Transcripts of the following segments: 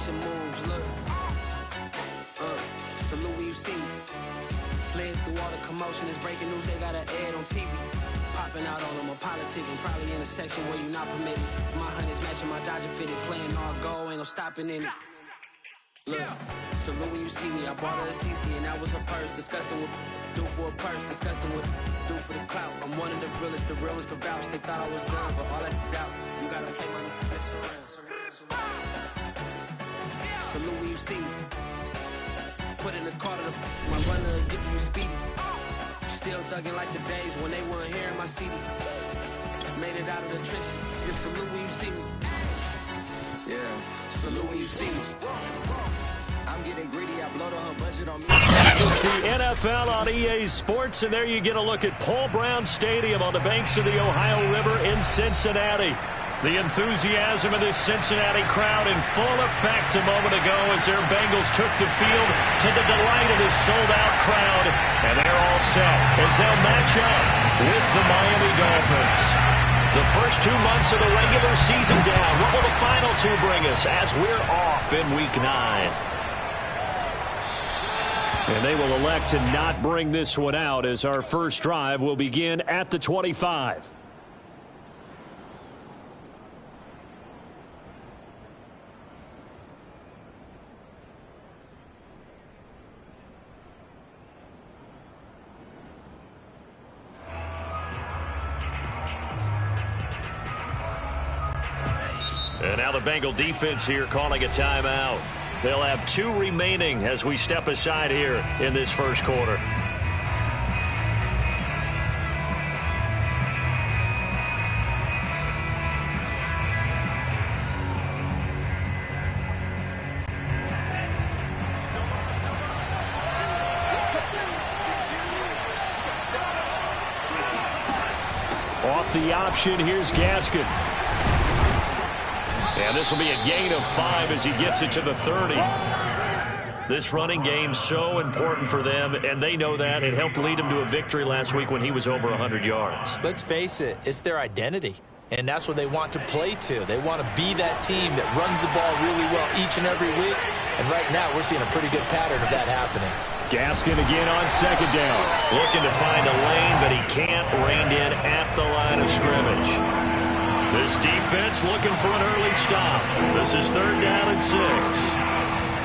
Motivation moves, look. Salute when you see me. Slid through all the commotion, it's breaking news, they got an ad on TV. Popping out on them, I'm politicking, probably in a section where you not permitted. My honey's matching my Dodger fitted, playing all goal, ain't no stopping in it. Look, salute when you see me, I bought her a CC and that was her purse. Disgusting with do for a purse, disgusting with do for the clout. I'm one of the realest, the realest could vouch. They thought I was done, but all that doubt, you gotta play my next around. Salute when you see me. Put in the car to my runner gets you speedy. Still thugging like the days when they weren't hearing my CD. Made it out of the trenches. Just salute when you see me. Yeah, salute when you see me. I'm getting greedy, I blow the whole budget on me. It's the NFL on EA Sports, and there you get a look at Paul Brown Stadium on the banks of the Ohio River in Cincinnati. The enthusiasm of this Cincinnati crowd in full effect a moment ago as their Bengals took the field to the delight of this sold-out crowd. And they're all set as they'll match up with the Miami Dolphins. The first 2 months of the regular season down. What will the final two bring us as we're off in Week 9? And they will elect to not bring this one out as our first drive will begin at the 25. And now the Bengal defense here calling a timeout. They'll have 2 remaining as we step aside here in this first quarter. Off the option, here's Gaskin. And this will be a gain of 5 as he gets it to the 30. This running game so important for them, and they know that. It helped lead them to a victory last week when he was over 100 yards. Let's face it, it's their identity, and that's what they want to play to. They want to be that team that runs the ball really well each and every week, and right now we're seeing a pretty good pattern of that happening. Gaskin again on second down. Looking to find a lane, but he can't rein in at the line of scrimmage. This defense looking for an early stop. This is 3rd down and 6.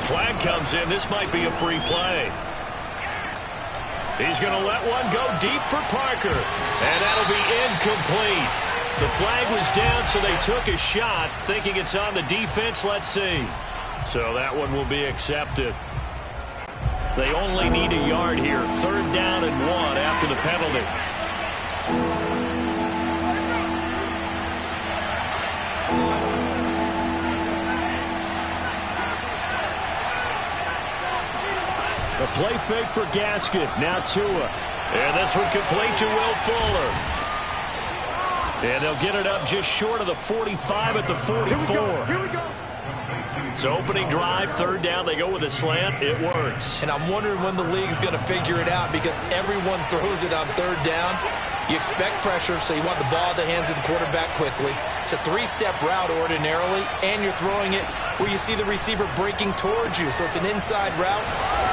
Flag comes in. This might be a free play. He's going to let one go deep for Parker. And that'll be incomplete. The flag was down, so they took a shot, thinking it's on the defense. Let's see. So that one will be accepted. They only need a yard here. 3rd down and 1 after the penalty. A play fake for Gaskin. Now Tua. And this one complete to Will Fuller. And they'll get it up just short of the 45 at the 44. Here we go. It's opening drive, 3rd down. They go with a slant. It works. And I'm wondering when the league's going to figure it out because everyone throws it on 3rd down. You expect pressure, so you want the ball in the hands of the quarterback quickly. It's a 3-step route ordinarily, and you're throwing it where you see the receiver breaking towards you. So it's an inside route.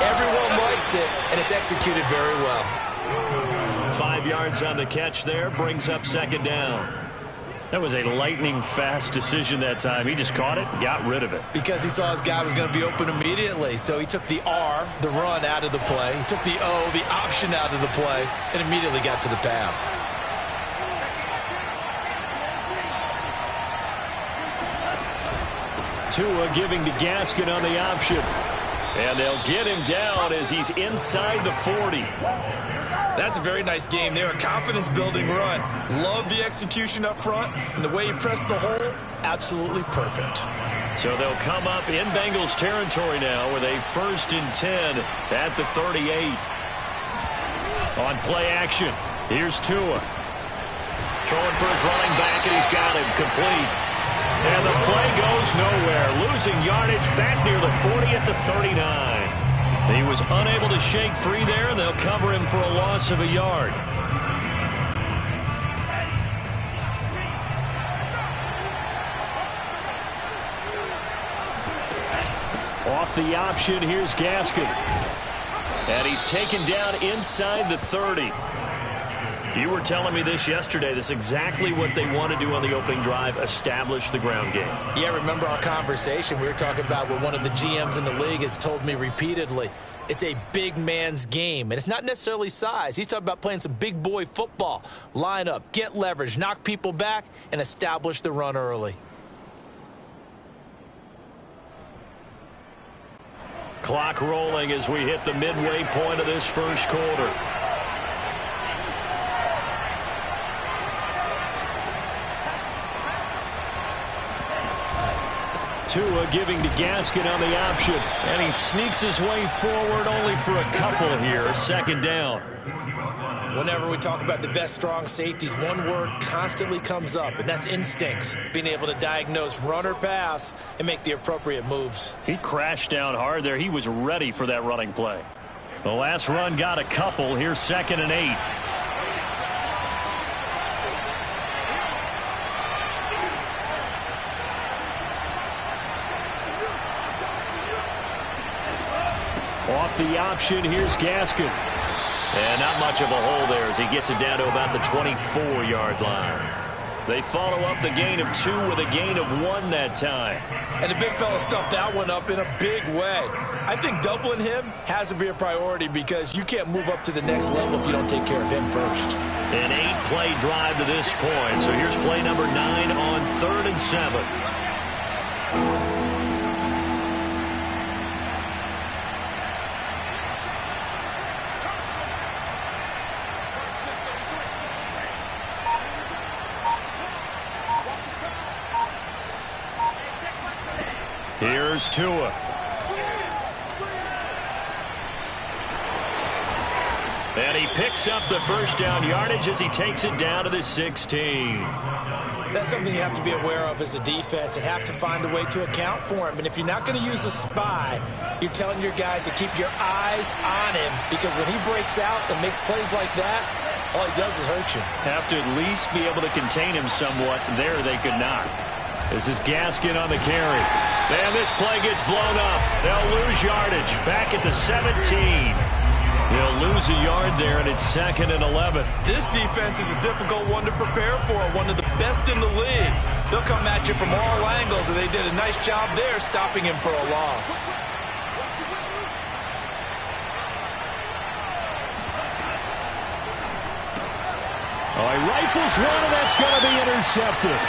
Everyone likes it, and it's executed very well. 5 yards on the catch there, brings up 2nd down. That was a lightning-fast decision that time. He just caught it and got rid of it. Because he saw his guy was going to be open immediately. So he took the R, the run, out of the play. He took the O, the option, out of the play, and immediately got to the pass. Tua giving to Gaskin on the option. And they'll get him down as he's inside the 40. That's a very nice game there, a confidence-building run. Love the execution up front, and the way he pressed the hole, absolutely perfect. So they'll come up in Bengals territory now with a 1st and 10 at the 38. On play action, here's Tua. Throwing for his running back, and he's got him complete. And the play goes nowhere, losing yardage back near the 40 at the 39. He was unable to shake free there, and they'll cover him for a loss of a yard. Off the option, here's Gaskin. And he's taken down inside the 30. You were telling me this yesterday. This is exactly what they want to do on the opening drive, establish the ground game. Yeah, remember our conversation we were talking about what one of the GMs in the league has told me repeatedly. It's a big man's game, and it's not necessarily size. He's talking about playing some big boy football. Line up, get leverage, knock people back, and establish the run early. Clock rolling as we hit the midway point of this first quarter. Tua giving to Gaskin on the option. And he sneaks his way forward only for a couple here. Second down. Whenever we talk about the best strong safeties, one word constantly comes up, and that's instincts. Being able to diagnose run or pass and make the appropriate moves. He crashed down hard there. He was ready for that running play. The last run got a couple. Here's 2nd and 8. Off the option, here's Gaskin. And not much of a hole there as he gets it down to about the 24-yard line. They follow up the gain of 2 with a gain of 1 that time. And the big fella stuffed that one up in a big way. I think doubling him has to be a priority because you can't move up to the next level if you don't take care of him first. An 8-play drive to this point. So here's play number 9 on 3rd and 7. Here's Tua. And he picks up the first down yardage as he takes it down to the 16. That's something you have to be aware of as a defense and have to find a way to account for him. And if you're not going to use a spy, you're telling your guys to keep your eyes on him because when he breaks out and makes plays like that, all he does is hurt you. Have to at least be able to contain him somewhat. There they could not. This is Gaskin on the carry. And this play gets blown up. They'll lose yardage. Back at the 17. They'll lose a yard there, and it's 2nd and 11. This defense is a difficult one to prepare for, one of the best in the league. They'll come at you from all angles, and they did a nice job there stopping him for a loss. Oh, he rifles one, and that's going to be intercepted.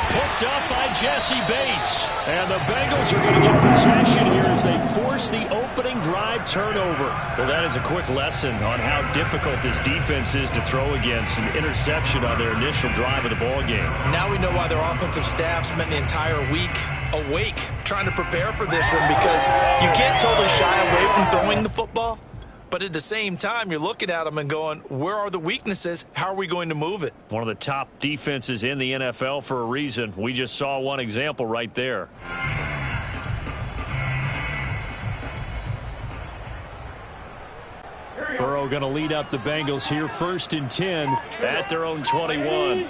Picked up by Jesse Bates. And the Bengals are going to get possession here as they force the opening drive turnover. Well, that is a quick lesson on how difficult this defense is to throw against. An interception on their initial drive of the ball game. Now we know why their offensive staff spent the entire week awake trying to prepare for this one because you can't totally shy away from throwing the football. But at the same time, you're looking at them and going, where are the weaknesses? How are we going to move it? One of the top defenses in the NFL for a reason. We just saw one example right there. Burrow going to lead up the Bengals here, 1st and 10 at their own 21.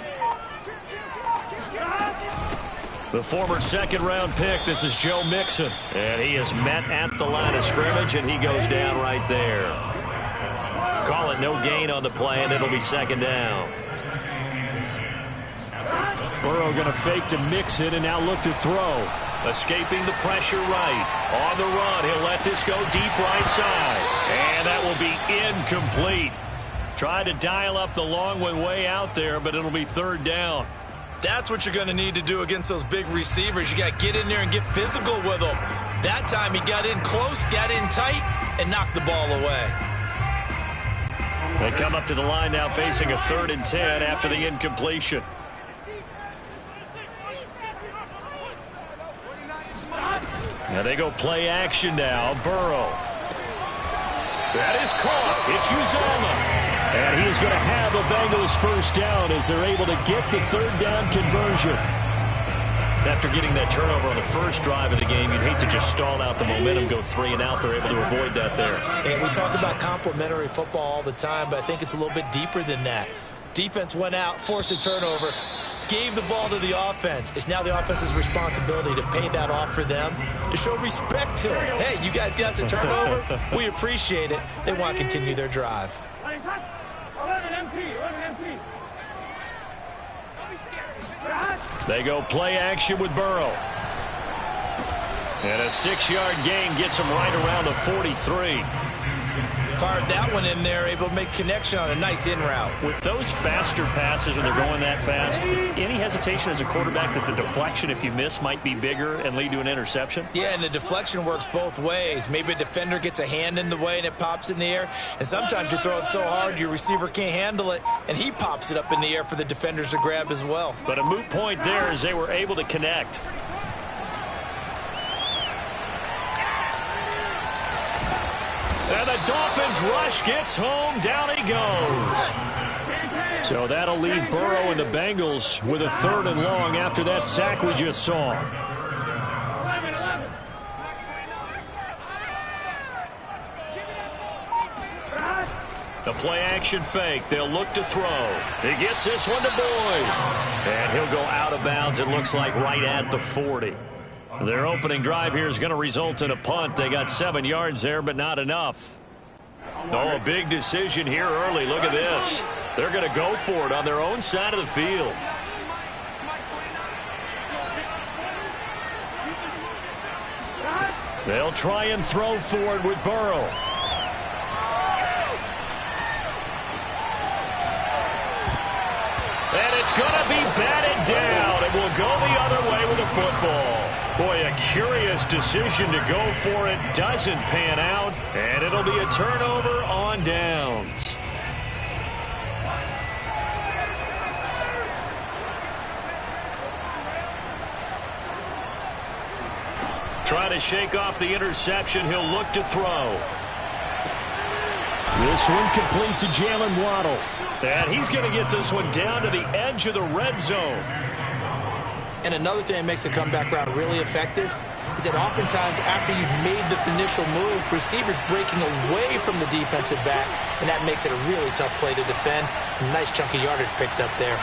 The former 2nd-round pick, this is Joe Mixon. And he is met at the line of scrimmage, and he goes down right there. Call it no gain on the play, and it'll be 2nd down. Burrow going to fake to Mixon, and now look to throw. Escaping the pressure right. On the run, he'll let this go deep right side. And that will be incomplete. Tried to dial up the long one way out there, but it'll be 3rd down. That's what you're going to need to do against those big receivers. You got to get in there and get physical with them. That time he got in close, got in tight, and knocked the ball away. They come up to the line now facing a 3rd and 10 after the incompletion. Now they go play action now. Burrow. That is caught. It's Uzomah. And he is going to have the Bengals 1st down as they're able to get the 3rd down conversion. After getting that turnover on the first drive of the game, you'd hate to just stall out the momentum, go 3 and out. They're able to avoid that there. And we talk about complementary football all the time, but I think it's a little bit deeper than that. Defense went out, forced a turnover. gave the ball to the offense. It's now the offense's responsibility to pay that off for them, to show respect to them. Hey, you guys got us a turnover? We appreciate it. They want to continue their drive. They go play action with Burrow. And a 6-yard gain gets him right around the 43. Fired that one in there, able to make connection on a nice in route. With those faster passes and they're going that fast, any hesitation as a quarterback that the deflection, if you miss, might be bigger and lead to an interception? Yeah, and the deflection works both ways. Maybe a defender gets a hand in the way and it pops in the air. And sometimes you throw it so hard your receiver can't handle it, and he pops it up in the air for the defenders to grab as well. But a moot point there as they were able to connect. And the Dolphins rush gets home. Down he goes. So that'll leave Burrow and the Bengals with a 3rd and long after that sack we just saw. The play action fake. They'll look to throw. He gets this one to Boyd. And he'll go out of bounds, it looks like, right at the 40. Their opening drive here is going to result in a punt. They got 7 yards there, but not enough. Oh, a big decision here early. Look at this. They're going to go for it on their own side of the field. They'll try and throw for it with Burrow. And it's going to be batted down. It will go the other way with the football. Boy, a curious decision to go for it. Doesn't pan out. And it'll be a turnover on downs. Trying to shake off the interception. He'll look to throw. This one complete to Jalen Waddle. And he's going to get this one down to the edge of the red zone. And another thing that makes a comeback route really effective is that oftentimes after you've made the initial move, receivers breaking away from the defensive back, and that makes it a really tough play to defend. A nice chunk of yardage picked up there.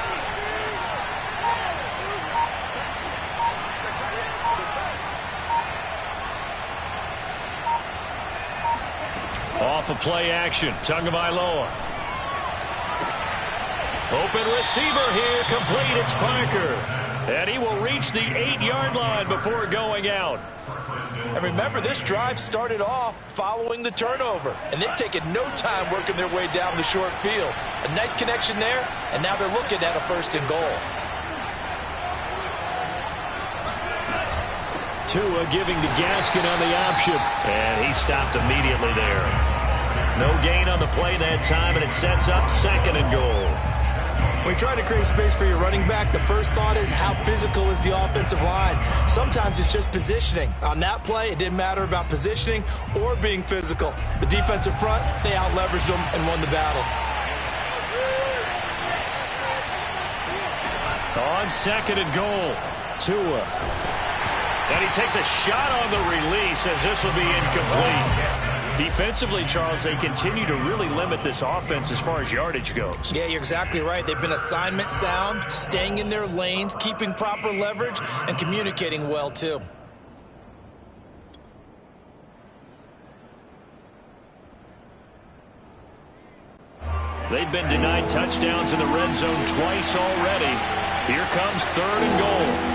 Off of play action, Tagovailoa. Open receiver here, complete, it's Parker. And he will reach the 8-yard line before going out. And remember, this drive started off following the turnover, and they've taken no time working their way down the short field. A nice connection there, and now they're looking at a 1st and goal. Tua giving to Gaskin on the option, and he stopped immediately there. No gain on the play that time, and it sets up 2nd and goal. When you try to create space for your running back, the first thought is how physical is the offensive line. Sometimes it's just positioning. On that play, it didn't matter about positioning or being physical. The defensive front, they out-leveraged them and won the battle. On 2nd and goal, Tua. And he takes a shot on the release as this will be incomplete. Defensively, Charles, they continue to really limit this offense as far as yardage goes. Yeah, you're exactly right. They've been assignment sound, staying in their lanes, keeping proper leverage, and communicating well, too. They've been denied touchdowns in the red zone twice already. Here comes 3rd and goal.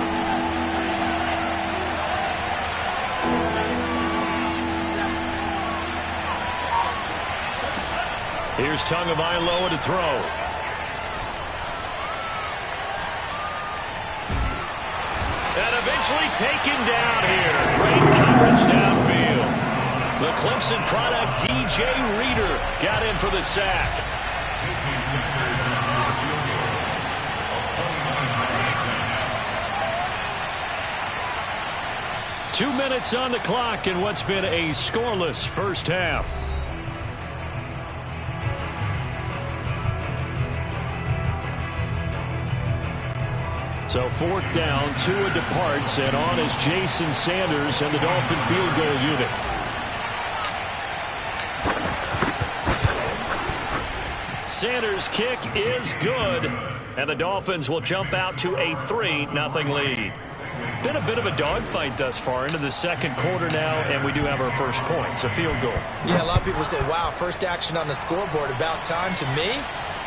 Here's Tagovailoa to throw. And eventually taken down here. Great coverage downfield. The Clemson product, DJ Reader, got in for the sack. Two minutes on the clock in what's been a scoreless first half. So 4th down, Tua departs, and on is Jason Sanders and the Dolphin field goal unit. Sanders' kick is good. And the Dolphins will jump out to a 3-0 lead. Been a bit of a dogfight thus far into the second quarter now, and we do have our first points, a field goal. Yeah, a lot of people say, wow, first action on the scoreboard, about time. To me,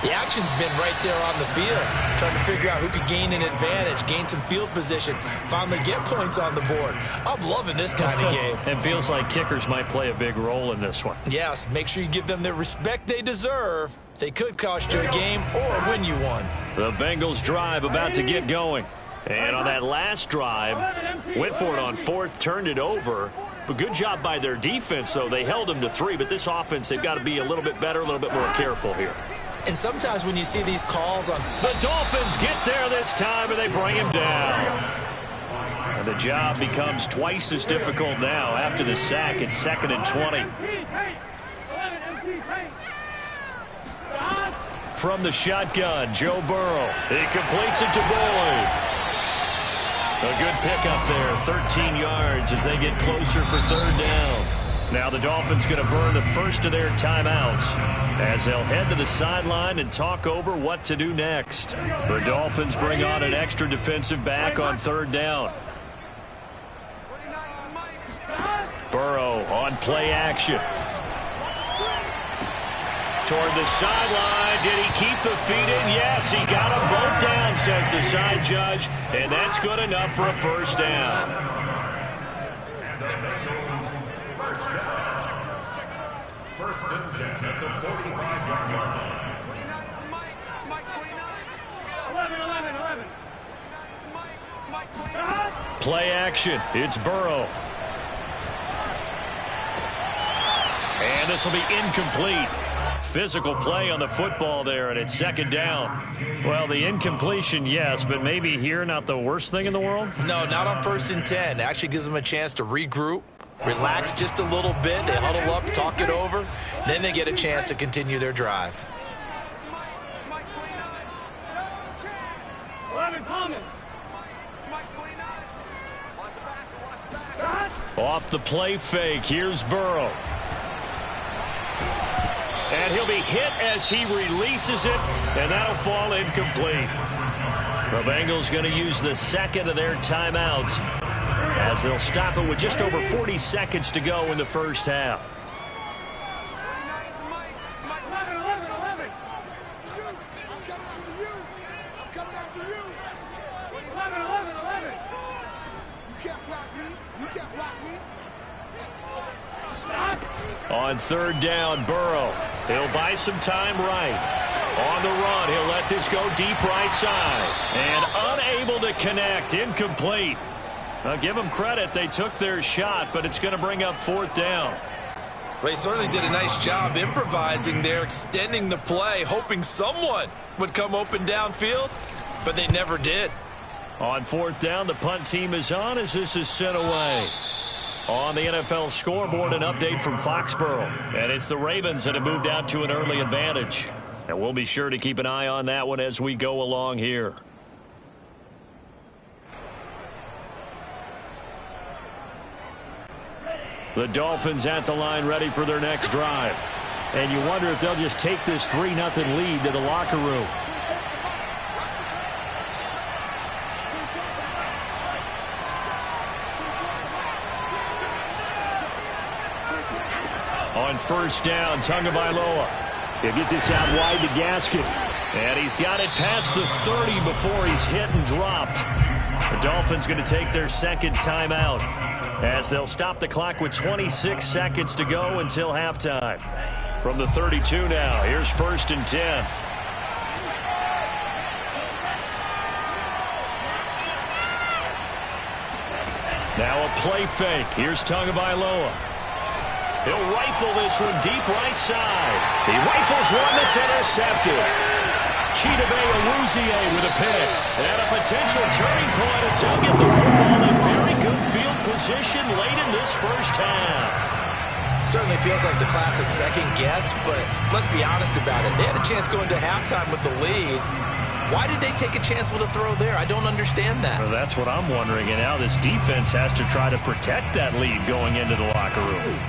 the action's been right there on the field, trying to figure out who could gain an advantage, gain some field position, finally get points on the board. I'm loving this kind of game. It feels like kickers might play a big role in this one. Yes, make sure you give them the respect they deserve. They could cost you a game or win you one. The Bengals drive about to get going. And on that last drive, went for it on fourth, turned it over. But good job by their defense, though. They held them to 3, but this offense, they've got to be a little bit better, a little bit more careful here. And sometimes when you see these calls on... The Dolphins get there this time, and they bring him down. And the job becomes twice as difficult now. After the sack, it's 2nd and 20. From the shotgun, Joe Burrow. He completes it to Boyd. A good pickup there, 13 yards as they get closer for third down. Now the Dolphins going to burn the first of their timeouts as they'll head to the sideline and talk over what to do next. The Dolphins bring on an extra defensive back on third down. Burrow on play action. Toward the sideline. Did he keep the feet in? Yes, he got them both down, says the side judge. And that's good enough for a first down. First and 10 at the 45-yard line. 11. Play action. It's Burrow. And this will be incomplete. Physical play on the football there, and it's 2nd down. Well, the incompletion, yes, but maybe here not the worst thing in the world? No, not on 1st and 10. It actually gives them a chance to regroup, relax just a little bit. They huddle up, talk it over. Then they get a chance to continue their drive. Off the play fake, here's Burrow. And he'll be hit as he releases it, and that'll fall incomplete. The Bengals going to use the second of their timeouts as they'll stop it with just over 40 seconds to go in the first half. On third down, Burrow. He'll buy some time right. On the run, he'll let this go deep right side. And unable to connect, incomplete. I'll give them credit. They took their shot, but it's going to bring up 4th down. Well, he certainly did a nice job improvising there, extending the play, hoping someone would come open downfield, but they never did. On 4th down, the punt team is on as this is sent away. On the NFL scoreboard, an update from Foxborough. And it's the Ravens that have moved out to an early advantage. And we'll be sure to keep an eye on that one as we go along here. The Dolphins at the line ready for their next drive. And you wonder if they'll just take this 3-0 lead to the locker room. On first down, Tagovailoa. He'll get this out wide to Gaskin. And he's got it past the 30 before he's hit and dropped. The Dolphins going to take their second timeout as they'll stop the clock with 26 seconds to go until halftime. From the 32 now, here's 1st and 10. Now a play fake. Here's Tagovailoa. He'll rifle this one deep right side. He rifles one that's intercepted. Chidobe Awuzie with a pick. And a potential turning point as he'll get the football in very good field position late in this first half. Certainly feels like the classic second guess, but let's be honest about it. They had a chance going to halftime with the lead. Why did they take a chance with a throw there? I don't understand that. Well, that's what I'm wondering. And now this defense has to try to protect that lead going into the locker room.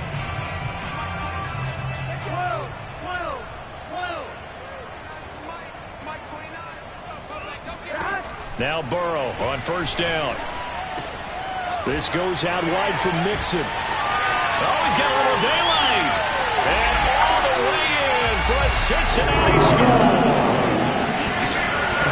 Now Burrow on first down. This goes out wide from Mixon. Oh, he's got a little daylight. And all the way in for a Cincinnati score.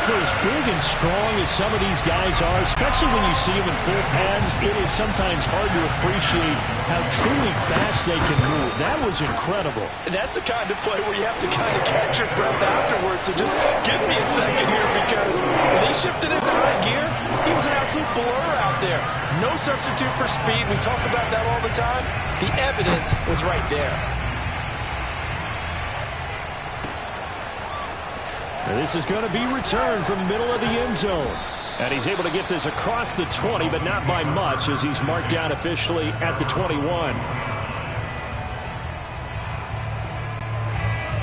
For as big and strong as some of these guys are, especially when you see them in full pads, it is sometimes hard to appreciate how truly fast they can move. That was incredible. And that's the kind of play where you have to kind of catch your breath afterwards. So just give me a second here, because when he shifted into high gear, he was an absolute blur out there. No substitute for speed. We talk about that all the time. The evidence was right there. And this is going to be returned from the middle of the end zone. And he's able to get this across the 20, but not by much, as he's marked down officially at the 21.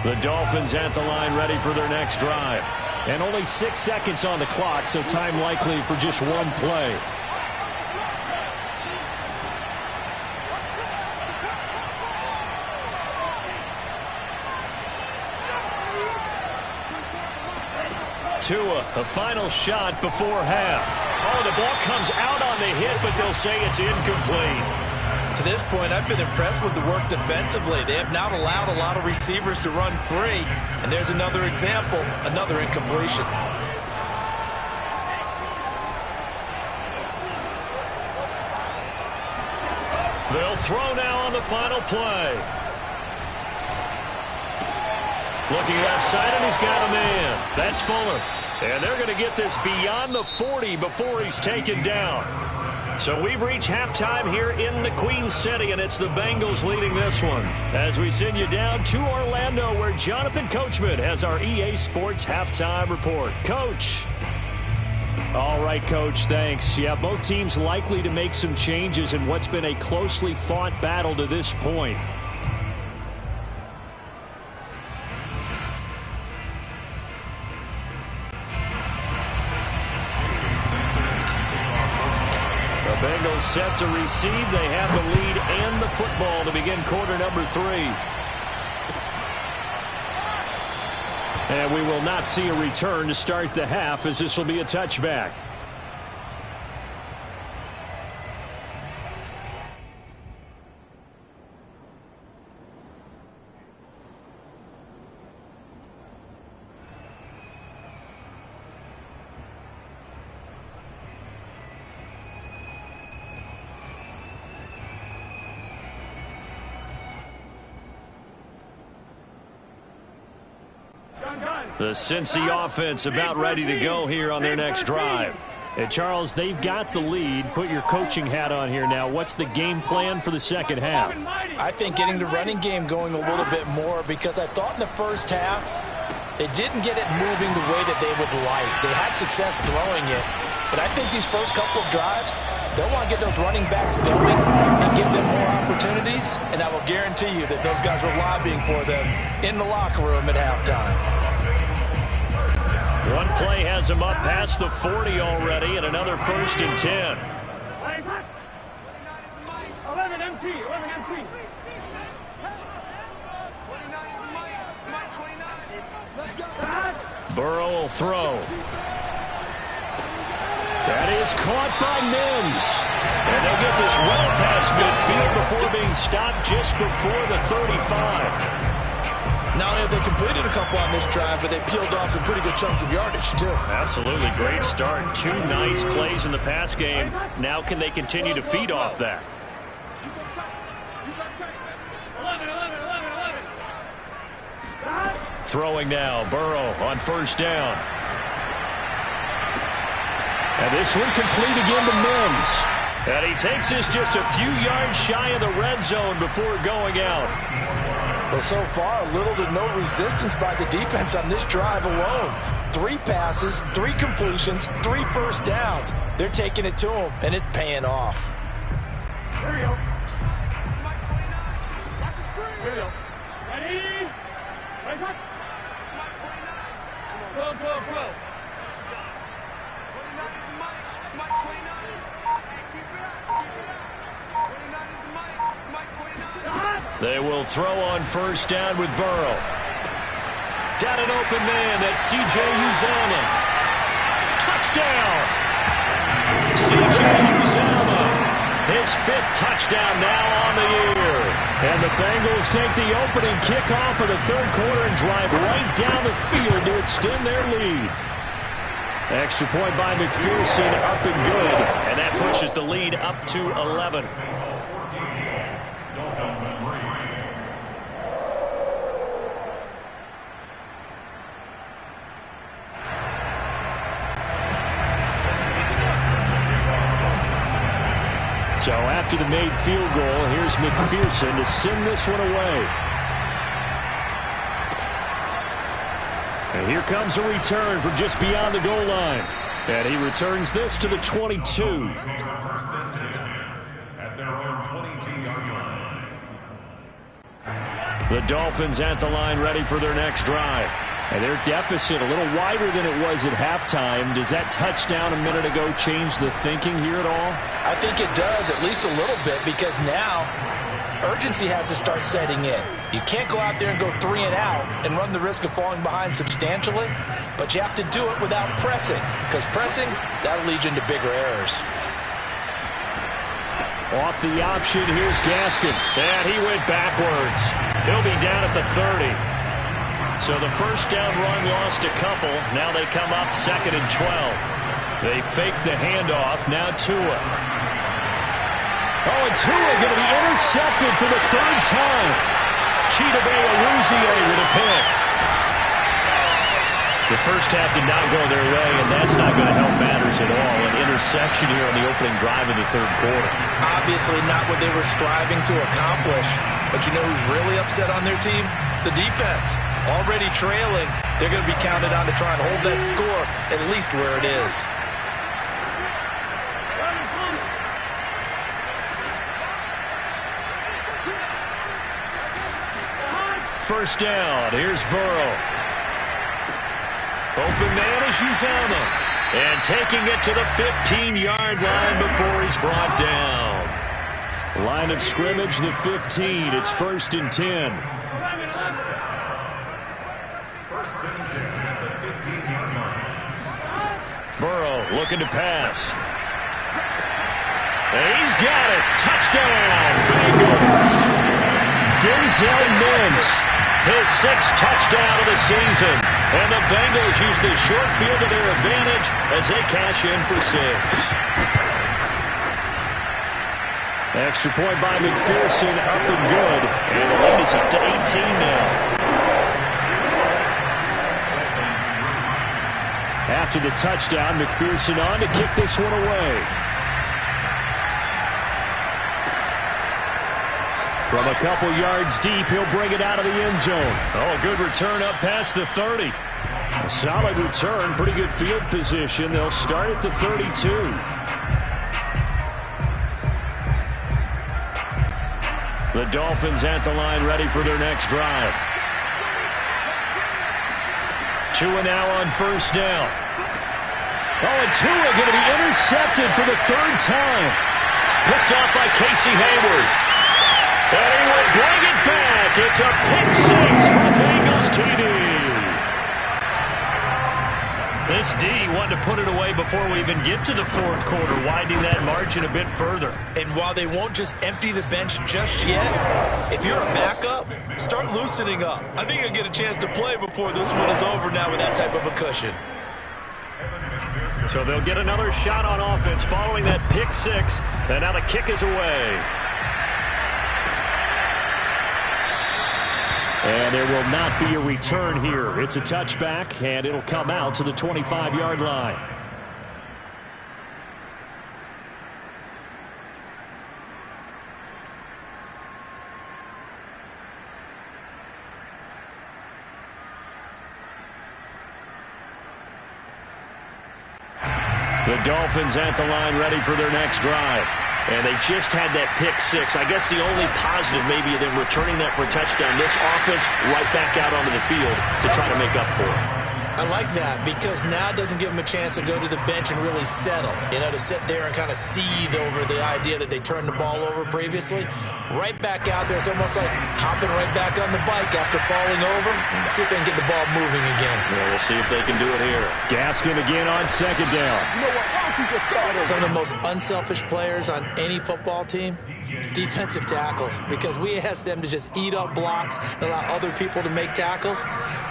The Dolphins at the line, ready for their next drive. And only 6 seconds on the clock, so time likely for just one play. Tua, a final shot before half. Oh, the ball comes out on the hit, but they'll say it's incomplete. To this point, I've been impressed with the work defensively. They have not allowed a lot of receivers to run free. And there's another example, another incompletion. They'll throw now on the final play. Looking outside, and he's got a man. That's Fuller. And they're going to get this beyond the 40 before he's taken down. So we've reached halftime here in the Queen City, and it's the Bengals leading this one. As we send you down to Orlando, where Jonathan Coachman has our EA Sports halftime report. Coach. All right, Coach, thanks. Yeah, both teams likely to make some changes in what's been a closely fought battle to this point. Bengals set to receive. They have the lead and the football to begin quarter number 3. And we will not see a return to start the half, as this will be a touchback. The Cincy offense about ready to go here on their next drive. And Charles, they've got the lead. Put your coaching hat on here now. What's the game plan for the second half? I think getting the running game going a little bit more, because I thought in the first half they didn't get it moving the way that they would like. They had success throwing it, but I think these first couple of drives, they'll want to get those running backs going and give them more opportunities, and I will guarantee you that those guys were lobbying for them in the locker room at halftime. One play has him up past the 40 already, and another 1st and 10. 11 MT. Burrow will throw. That is caught by Mims. And they'll get this well past midfield before being stopped just before the 35. Not only have they completed a couple on this drive, but they peeled off some pretty good chunks of yardage, too. Absolutely. Great start. 2 nice plays in the pass game. Now can they continue to feed off that? Throwing now. Burrow on first down. And this one complete again to Mims. And he takes this just a few yards shy of the red zone before going out. Well, so far, little to no resistance by the defense on this drive alone. 3 passes, 3 completions, 3 first downs. They're taking it to him, and it's paying off. Here we go. Here we go. Ready? Raise up. 12. They will throw on first down with Burrow. Got an open man. That's C.J. Uzomah. touchdown. C.J. Uzomah, his 5th touchdown now on the year. And the Bengals take the opening kickoff of the 3rd quarter and drive right down the field to extend their lead. Extra point by McPherson, up and good. And that pushes the lead up to 11. So after the made field goal, here's McPherson to send this one away. And here comes a return from just beyond the goal line. And he returns this to the 22. At their own 22-yard line. The Dolphins at the line ready for their next drive. And their deficit a little wider than it was at halftime. Does that touchdown a minute ago change the thinking here at all? I think it does, at least a little bit, because now urgency has to start setting in. You can't go out there and go 3 and out and run the risk of falling behind substantially, but you have to do it without pressing, because pressing, that'll lead you into bigger errors. Off the option, here's Gaskin. And he went backwards. He'll be down at the 30. So the first down run lost a couple. Now they come up 2nd and 12. They fake the handoff. Now Tua. Oh, and Tua going to be intercepted for the 3rd time. Chidobe Awuzie with a pick. The first half did not go their way, and that's not going to help matters at all. An interception here on the opening drive of the 3rd quarter. Obviously not what they were striving to accomplish. But you know who's really upset on their team? The defense. Already trailing. They're going to be counted on to try and hold that score at least where it is. First down. Here's Burrow. Open man is Uzomah. And taking it to the 15-yard line before he's brought down. Line of scrimmage, the 15. It's 1st and 10. Burrow looking to pass. And he's got it. Touchdown, Bengals. Denzel Mims, his 6th touchdown of the season. And the Bengals use the short field to their advantage as they cash in for 6. Extra point by McPherson, up and good. And the lead is up to 18 now. After the touchdown, McPherson on to kick this one away. From a couple yards deep, he'll bring it out of the end zone. Oh, good return up past the 30. A solid return, pretty good field position. They'll start at the 32. The Dolphins at the line ready for their next drive. Tua now on first down. Oh, and Tua going to be intercepted for the 3rd time. Picked off by Casey Hayward. And he will bring it back. It's a pick 6 for Bengals TD. This D wanted to put it away before we even get to the 4th quarter, widening that margin a bit further. And while they won't just empty the bench just yet, if you're a backup, start loosening up. I think you'll get a chance to play before this one is over now with that type of a cushion. So they'll get another shot on offense following that pick 6. And now the kick is away. And there will not be a return here. It's a touchback, and it'll come out to the 25-yard line. The Dolphins at the line ready for their next drive. And they just had that pick 6. I guess the only positive maybe of them returning that for a touchdown. This offense right back out onto the field to try to make up for it. I like that because now it doesn't give them a chance to go to the bench and really settle, to sit there and kind of seethe over the idea that they turned the ball over previously. Right back out there, it's almost like hopping right back on the bike after falling over. See if they can get the ball moving again. Yeah, we'll see if they can do it here. Gaskin again on second down. Some of the most unselfish players on any football team, defensive tackles, because we ask them to just eat up blocks and allow other people to make tackles.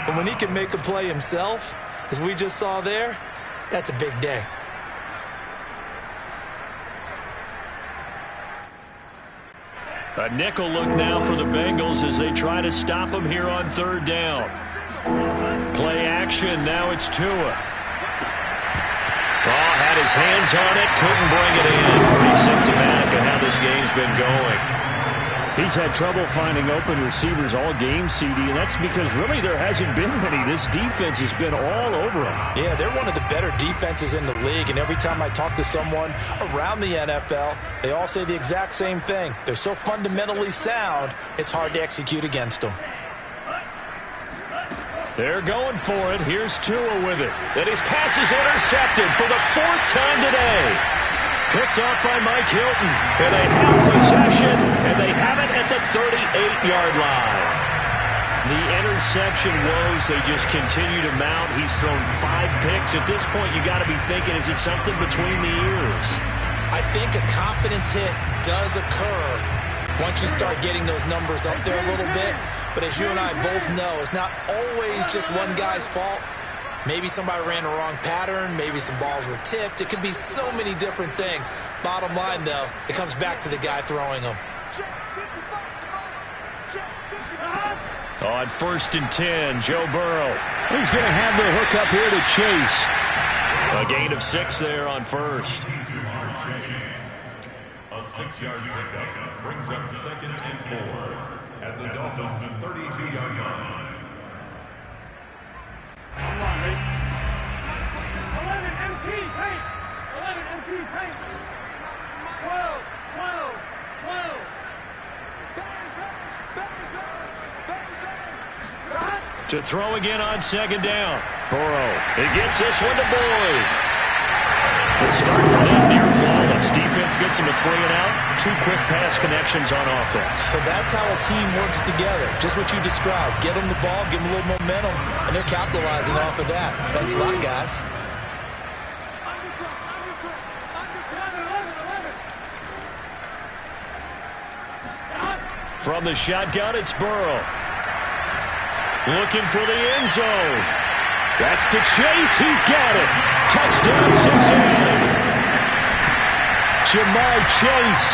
But when he can make a play himself, as we just saw there, that's a big day. A nickel look now for the Bengals as they try to stop him here on third down. Play action, now it's Tua. Had his hands on it, couldn't bring it in. Pretty symptomatic of how this game's been going. He's had trouble finding open receivers all game, CD, and that's because really there hasn't been many. This defense has been all over him. Yeah, they're one of the better defenses in the league, and every time I talk to someone around the NFL, they all say the exact same thing. They're so fundamentally sound, it's hard to execute against them. They're going for it. Here's Tua with it. And his pass is intercepted for the fourth time today. Picked off by Mike Hilton. And they have possession, and they have it at the 38-yard line. The interception woes, they just continue to mount. He's thrown 5 picks. At this point, you got to be thinking, is it something between the ears? I think a confidence hit does occur once you start getting those numbers up there a little bit. But as you and I both know, it's not always just one guy's fault. Maybe somebody ran the wrong pattern. Maybe some balls were tipped. It could be so many different things. Bottom line, though, it comes back to the guy throwing them. On 1st and 10, Joe Burrow. He's going to have the hook up here to Chase. A gain of 6 there on first. A 6-yard pickup brings up 2nd and 4 at the Dolphins' 32-yard line. 11 empty paint. 11 empty paint. 12. To throw again on 2nd down. Burrow. He gets this one to Boyd. The start for them near flawless. Defense gets him to 3 and out. 2 quick pass connections on offense. So that's how a team works together. Just what you described. Get them the ball, give them a little momentum, and they're capitalizing off of that. Thanks a lot, guys. From the shotgun, it's Burrow. Looking for the end zone. That's to Chase. He's got it. Touchdown, Cincinnati. Jamar Chase,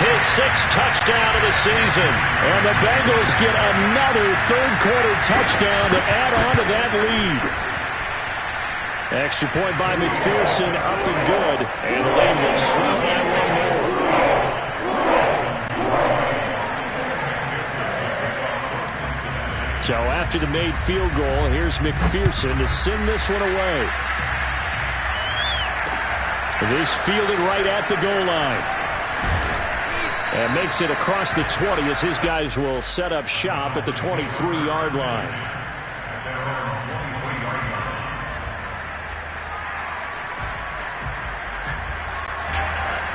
his 6th touchdown of the season. And the Bengals get another third-quarter touchdown to add on to that lead. Extra point by McPherson, up and good. And Lane will swing that one more. So after the made field goal, here's McPherson to send this one away. This fielded right at the goal line. And makes it across the 20 as his guys will set up shop at the 23-yard line.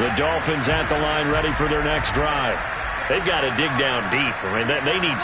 The Dolphins at the line ready for their next drive. They've got to dig down deep. I mean, they need